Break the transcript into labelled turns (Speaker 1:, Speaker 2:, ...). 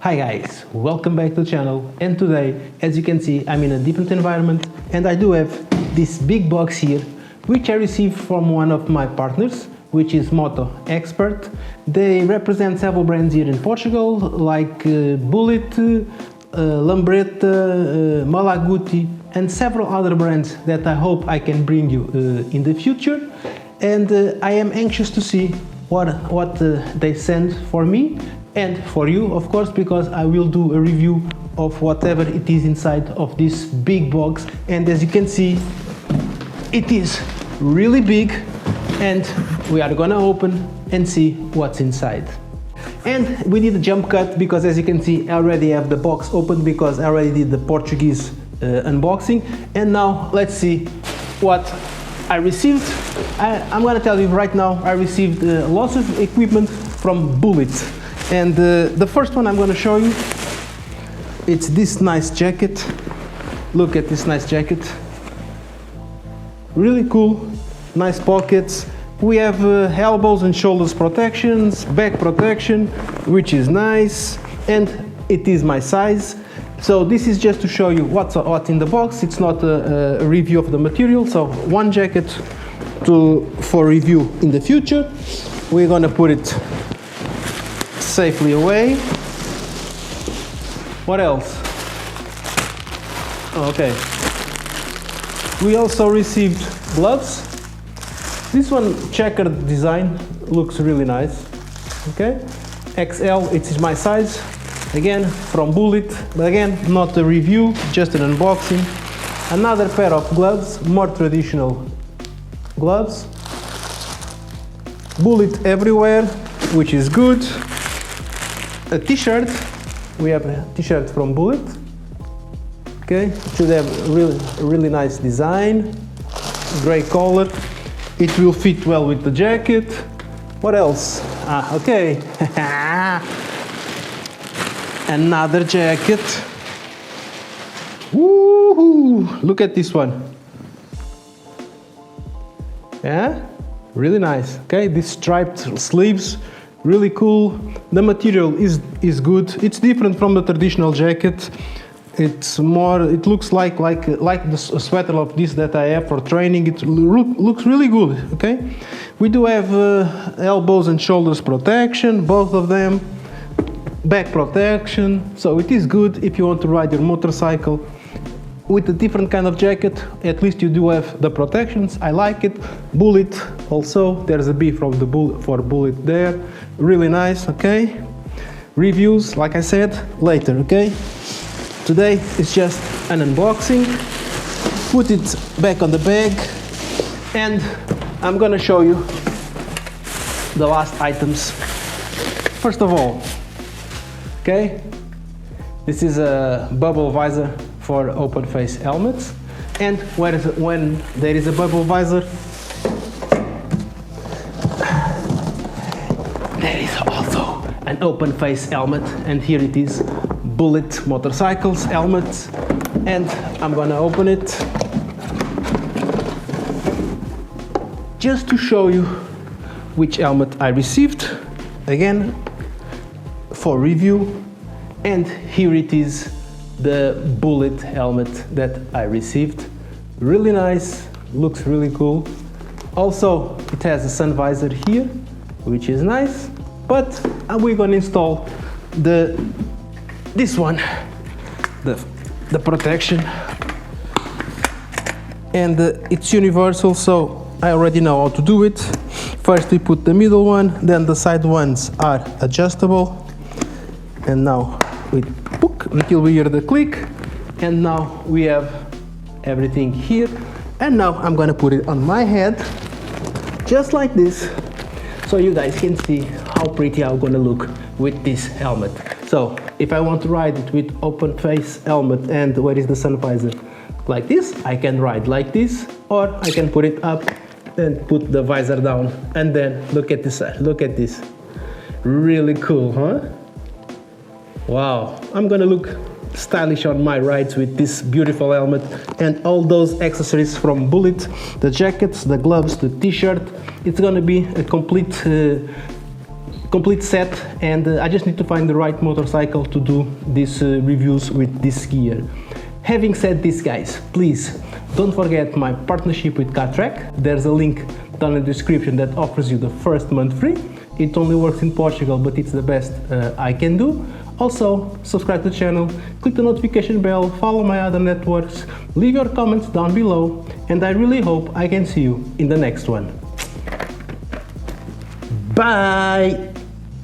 Speaker 1: Hi guys, welcome back to the channel, and today, as you can see, I'm in a different environment and I do have this big box here which I received from one of my partners, which is Moto Expert. They represent several brands here in Portugal like BULLIT, Lambretta, Malaguti and several other brands that I hope I can bring you in the future. And I am anxious to see what they send for me and for you, of course, because I will do a review of whatever it is inside of this big box. And as you can see, it is really big and we are gonna open and see what's inside. And we did a jump cut because, as you can see, I already have the box open because I already did the Portuguese unboxing. And now let's see what I received. I'm gonna tell you right now, I received lots of equipment from BULLIT. And the first one I'm gonna show you, it's this nice jacket. Look at this nice jacket. Really cool, nice pockets. We have elbows and shoulders protections, back protection, which is nice, and it is my size. So this is just to show you what's in the box. It's not a review of the material. So one jacket for review in the future. We're gonna put it safely away. What else? Okay. We also received gloves. This one checkered design looks really nice. Okay. XL, it is my size. Again, from BULLIT, but again, not a review, just an unboxing. Another pair of gloves, more traditional gloves. BULLIT everywhere, which is good. A t-shirt, we have a t-shirt from BULLIT. Okay, it should have really nice design, gray color. It will fit well with the jacket. What else? Okay. Another jacket. Woohoo! Look at this one. Yeah, really nice. Okay, these striped sleeves, really cool. The material is good. It's different from the traditional jacket. It's more. It looks like the sweater of this that I have for training. It looks really good. Okay, we do have elbows and shoulders protection, both of them. Back protection, so it is good if you want to ride your motorcycle with a different kind of jacket. At least you do have the protections. I like it. BULLIT also, there's a B from the for BULLIT there. Really nice. Okay, reviews, like I said, later. Okay, today it's just an unboxing. Put it back on the bag and I'm gonna show you the last items. First of all, okay, this is a bubble visor for open face helmets, and when there is a bubble visor, there is also an open face helmet, and here it is, BULLIT motorcycles helmets, and I'm gonna open it just to show you which helmet I received. Again, for review, and here it is, the BULLIT helmet that I received. Really nice, looks really cool. Also, it has a sun visor here, which is nice, but we're gonna install this one, the protection, and it's universal, so I already know how to do it. First we put the middle one, then the side ones are adjustable. And now we book until we hear the click, and now we have everything here. And now I'm gonna put it on my head, just like this, so you guys can see how pretty I'm gonna look with this helmet. So if I want to ride it with open face helmet and where is the sun visor like this, I can ride like this, or I can put it up and put the visor down, and then look at this. Look at this, really cool, huh? Wow, I'm gonna look stylish on my rides with this beautiful helmet and all those accessories from BULLIT, the jackets, the gloves, the t-shirt. It's gonna be a complete complete set, and I just need to find the right motorcycle to do these reviews with this gear. Having said this, guys, please don't forget my partnership with CarTrack. There's a link down in the description that offers you the first month free. It only works in Portugal, but it's the best I can do. Also, subscribe to the channel, click the notification bell, follow my other networks, leave your comments down below, and I really hope I can see you in the next one. Bye!